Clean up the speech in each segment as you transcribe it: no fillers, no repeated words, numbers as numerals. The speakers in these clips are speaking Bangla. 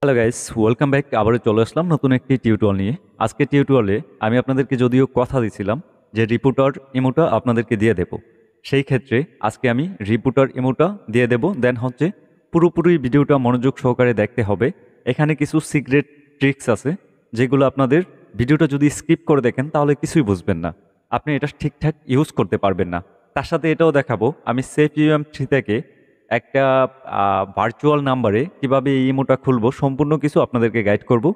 Hello guys, welcome back. আবারও চলে আসলাম নতুন একটি টিউটোরিয়াল নিয়ে। আজকের টিউটোরিয়ালে আমি আপনাদেরকে যদিও কথা দিয়েছিলাম যে রিপুটার ইমোটা আপনাদেরকে দিয়ে দেব, সেই ক্ষেত্রে আজকে আমি রিপুটার ইমোটা দিয়ে দেব। দেন হচ্ছে পুরোপুরি ভিডিওটা মনোযোগ সহকারে দেখতে হবে। এখানে কিছু সিক্রেট ট্রিক্স আছে যেগুলো আপনাদের ভিডিওটা যদি স্কিপ করে দেখেন তাহলে কিছুই বুঝবেন না, আপনি এটা ঠিকঠাক ইউজ করতে পারবেন না। তার সাথে এটাও দেখাবো আমি সেফ ইউএম3 থেকে একটা ভার্চুয়াল নাম্বারে কিভাবে এই ইমোটা খুলবো সম্পূর্ণ কিছু আপনাদেরকে গাইড করব।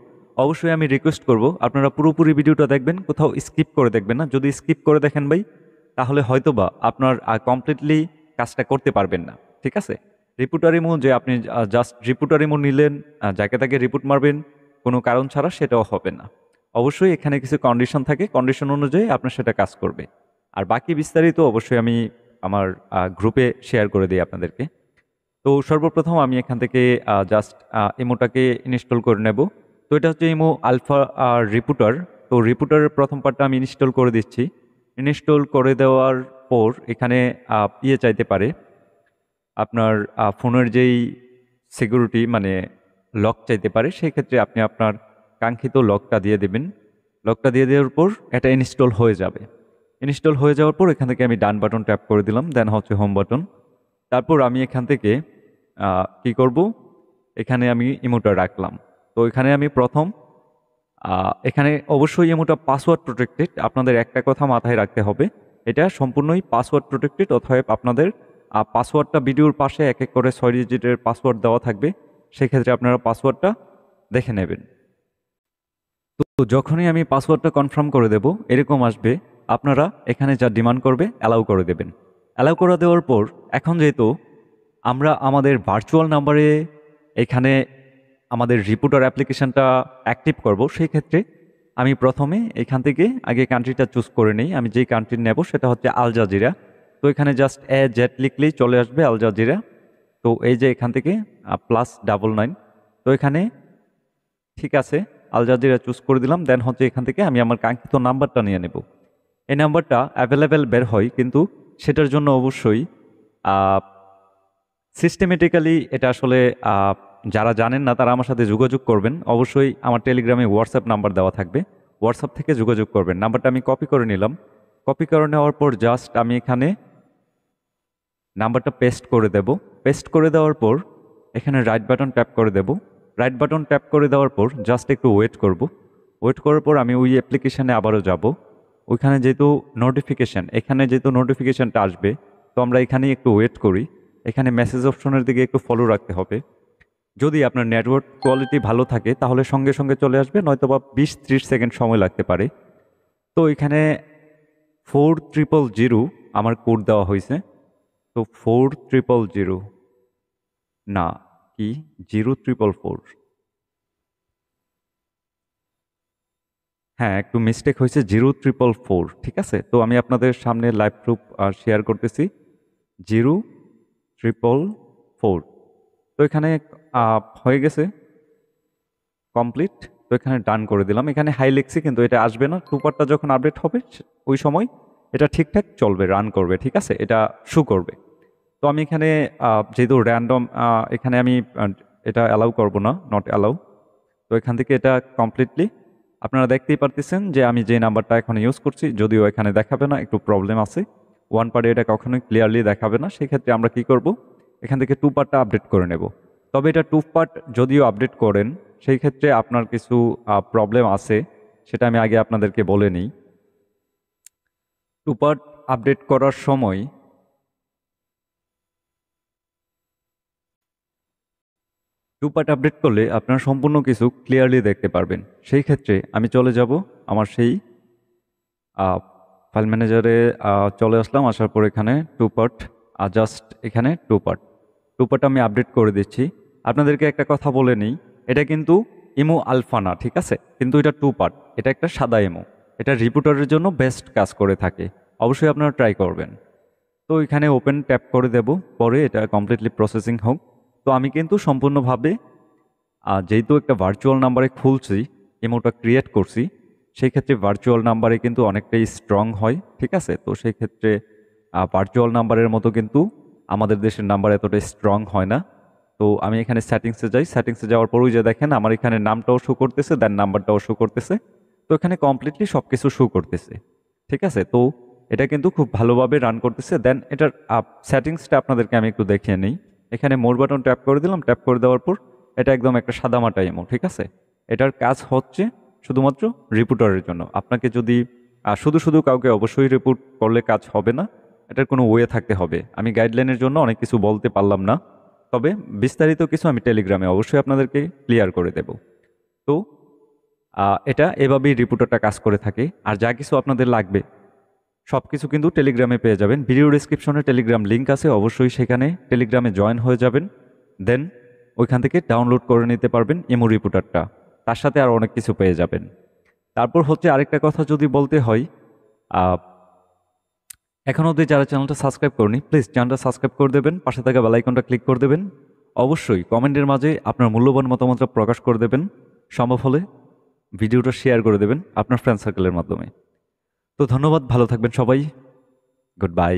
অবশ্যই আমি রিকোয়েস্ট করব আপনারা পুরোপুরি ভিডিওটা দেখবেন, কোথাও স্কিপ করে দেখবেন না। যদি স্কিপ করে দেখেন ভাই, তাহলে হয়তোবা আপনার কমপ্লিটলি কাজটা করতে পারবেন না। ঠিক আছে? রিপুটার ইমো যে আপনি জাস্ট রিপুটার ইমো নিলেন, যাকে তাকে রিপুট মারবেন কোনো কারণ ছাড়া, সেটাও হবে না। অবশ্যই এখানে কিছু কন্ডিশন থাকে, কন্ডিশন অনুযায়ী আপনার সেটা কাজ করবে। আর বাকি বিস্তারিত অবশ্যই আমি আমার গ্রুপে শেয়ার করে দিই আপনাদেরকে। তো সর্বপ্রথম আমি এখান থেকে জাস্ট ইমোটাকে ইনস্টল করে নেব। তো এটা হচ্ছে ইমো আলফা রিপুটার। তো রিপুটারের প্রথম পার্টটা আমি ইনস্টল করে দিচ্ছি। ইনস্টল করে দেওয়ার পর এখানে চাইতে পারে আপনার ফোনের যেই সিকিউরিটি মানে লক চাইতে পারে, সেই ক্ষেত্রে আপনি আপনার কাঙ্ক্ষিত লকটা দিয়ে দেবেন। লকটা দিয়ে দেওয়ার পর এটা ইনস্টল হয়ে যাবে। ইনস্টল হয়ে যাওয়ার পর এখান থেকে আমি ডান বাটন ট্যাপ করে দিলাম, দেন হচ্ছে হোম বাটন। তারপর আমি এখান থেকে কি করব, এখানে আমি ইমোটা রাখলাম। তো এখানে আমি প্রথম এখানে অবশ্যই ইমোটা পাসওয়ার্ড প্রোটেক্টেড। আপনাদের একটা কথা মাথায় রাখতে হবে, এটা সম্পূর্ণই পাসওয়ার্ড প্রোটেক্টেড। অতএব আপনাদের পাসওয়ার্ডটা ভিডিওর পাশে এক এক করে 6 ডিজিটের পাসওয়ার্ড দেওয়া থাকবে। সেক্ষেত্রে আপনারা পাসওয়ার্ডটা দেখে নেবেন। তো যখনই আমি পাসওয়ার্ডটা কনফার্ম করে দেব, এরকম আসবে। আপনারা এখানে যা ডিমান্ড করবে অ্যালাউ করে দেবেন। অ্যালাউ করে দেওয়ার পর এখন যেহেতু আমরা আমাদের ভার্চুয়াল নাম্বারে এখানে আমাদের রিপুটার অ্যাপ্লিকেশনটা অ্যাক্টিভ করব, সেই ক্ষেত্রে আমি প্রথমে এখান থেকে আগে কান্ট্রিটা চুজ করে নিই। আমি যেই কান্ট্রি নেব সেটা হচ্ছে আল জাজিরা। তো এখানে জাস্ট জেট লিখলেই চলে আসবে আল জাজিরা। তো এই যে এখান থেকে +99। তো এখানে ঠিক আছে, আল জাজিরা চুজ করে দিলাম। দেন হচ্ছে এখান থেকে আমি আমার কাঙ্ক্ষিত নাম্বারটা নিয়ে নেব। এই নাম্বারটা অ্যাভেলেবেল বের হয়, কিন্তু সেটার জন্য অবশ্যই সিস্টেমেটিক্যালি এটা আসলে যারা জানেন না তারা আমার সাথে যোগাযোগ করবেন। অবশ্যই আমার টেলিগ্রামে হোয়াটসঅ্যাপ নাম্বার দেওয়া থাকবে, হোয়াটসঅ্যাপ থেকে যোগাযোগ করবেন। নাম্বারটা আমি কপি করে নিলাম। কপি করে নেওয়ার পর জাস্ট আমি এখানে নাম্বারটা পেস্ট করে দেব। পেস্ট করে দেওয়ার পর এখানে রাইট বাটন ট্যাপ করে দেব। রাইট বাটন ট্যাপ করে দেওয়ার পর জাস্ট একটু ওয়েট করব। ওয়েট করার পর আমি ওই অ্যাপ্লিকেশানে আবারও যাব। ওইখানে যেহেতু এখানে যেহেতু নোটিফিকেশানটা আসবে, তো আমরা এখানেই একটু ওয়েট করি। এখানে মেসেজ অপশনের দিকে একটু ফলো রাখতে হবে। যদি আপনার নেটওয়ার্ক কোয়ালিটি ভালো থাকে তাহলে সঙ্গে সঙ্গে চলে আসবে, নয়তোবা 20-30 সেকেন্ড সময় লাগতে পারে। তো এখানে 4000 আমার কোড দেওয়া হয়েছে। তো 4000 না, কি 0444, হ্যাঁ একটু মিস্টেক হয়েছে, 0444। ঠিক আছে, তো আমি আপনাদের সামনে লাইভ প্রুফ শেয়ার করতেছি। 0444। তো এখানে হয়ে গেছে কমপ্লিট। তো এখানে ডান করে দিলাম। এখানে হাই লিখছি কিন্তু এটা আসবে না। টুপারটা যখন আপডেট হবে ওই সময় এটা ঠিকঠাক চলবে, রান করবে। ঠিক আছে, এটা শো করবে। তো আমি এখানে যেহেতু র্যান্ডম, এখানে আমি এটা অ্যালাউ করব না, নট অ্যালাউ। তো এখান থেকে এটা কমপ্লিটলি আপনারা দেখতেই পারতেছেন যে আমি যে নাম্বারটা এখন ইউজ করছি, যদিও এখানে দেখাবে না, একটু প্রবলেম আছে। ওয়ান পার্টে এটা কখনোই ক্লিয়ারলি দেখাবে না। সেক্ষেত্রে আমরা কি করব, এখান থেকে টু পার্টটা আপডেট করে নেব। তবে এটা টু পার্ট যদিও আপডেট করেন, সেই ক্ষেত্রে আপনার কিছু প্রবলেম আছে, সেটা আমি আগে আপনাদেরকে বলে নিই। টু পার্ট আপডেট করার সময় টু পার্ট আপডেট করলে আপনারা সম্পূর্ণ কিছু ক্লিয়ারলি দেখতে পারবেন। সেই ক্ষেত্রে আমি চলে যাব আমার সেই ফাইল ম্যানেজারে, চলে আসলাম। আসার পর এখানে টু পার্ট, জাস্ট এখানে টু পার্ট আমি আপডেট করে দিচ্ছি। আপনাদেরকে একটা কথা বলে নিই, এটা কিন্তু ইমো আলফা না, ঠিক আছে? কিন্তু এটা টু পার্ট, এটা একটা সাদা ইমো। এটা রিপুটারের জন্য বেস্ট কাজ করে থাকে। অবশ্যই আপনারা ট্রাই করবেন। তো এখানে ওপেন ট্যাপ করে দেব, পরে এটা কমপ্লিটলি প্রসেসিং হোক। তো আমি কিন্তু সম্পূর্ণভাবে যেহেতু একটা ভার্চুয়াল নাম্বারে খুলছি, ইমোটা ক্রিয়েট করছি, সেই ক্ষেত্রে ভার্চুয়াল নাম্বারে কিন্তু অনেকটাই স্ট্রং হয়। ঠিক আছে, তো সেই ক্ষেত্রে ভার্চুয়াল নাম্বারের মতো কিন্তু আমাদের দেশের নাম্বার এতটা স্ট্রং হয় না। তো আমি এখানে সেটিংসে যাই, সেটিংসে যাওয়ার পর ওই যে দেখেন আমার এখানে নামটাও শো করতেছে, দেন নাম্বারটাও শো করতেছে। তো এখানে কমপ্লিটলি সব কিছু শো করতেছে। ঠিক আছে, তো এটা কিন্তু খুব ভালোভাবে রান করতেছে। দেন এটার সেটিংসটা আপনাদেরকে আমি একটু দেখিয়ে নিই। এখানে মোর বাটন ট্যাপ করে দিলাম, ট্যাপ করে দেওয়ার পর এটা একদম একটা সাদামাটা ইমো। ঠিক আছে, এটার কাজ হচ্ছে শুধুমাত্র রিপোর্টারের জন্য। আপনাকে যদি শুধু শুধু কাউকে অবশ্যই রিপোর্ট করলে কাজ হবে না, এটার কোনো ওয়ে থাকতে হবে। আমি গাইডলাইনের জন্য অনেক কিছু বলতে পারলাম না, তবে বিস্তারিত কিছু আমি টেলিগ্রামে অবশ্যই আপনাদেরকে ক্লিয়ার করে দেব। তো এটা এভাবেই রিপোর্টারটা কাজ করে থাকে। আর যা কিছু আপনাদের লাগবে সব কিছু কিন্তু টেলিগ্রামে পেয়ে যাবেন। ভিডিও ডিসক্রিপশনে টেলিগ্রাম লিঙ্ক আছে, অবশ্যই সেখানে টেলিগ্রামে জয়েন হয়ে যাবেন। দেন ওইখান থেকে ডাউনলোড করে নিতে পারবেন ইমো রিপোর্টারটা, তার সাথে আর অনেক কিছু পেয়ে যাবেন। তারপর হচ্ছে আরেকটা কথা যদি বলতে হয়, এখনও অবধি যারা চ্যানেলটা সাবস্ক্রাইব করনি, প্লিজ চ্যানেলটা সাবস্ক্রাইব করে দেবেন, পাশে থাকা বেল আইকনটা ক্লিক করে দেবেন। অবশ্যই কমেন্টের মাঝে আপনার মূল্যবান মতামতটা প্রকাশ করে দেবেন। সম্ভব হলে ভিডিওটা শেয়ার করে দেবেন আপনার ফ্রেন্ড সার্কেলের মাধ্যমে। তো ধন্যবাদ, ভালো থাকবেন সবাই, গুড বাই।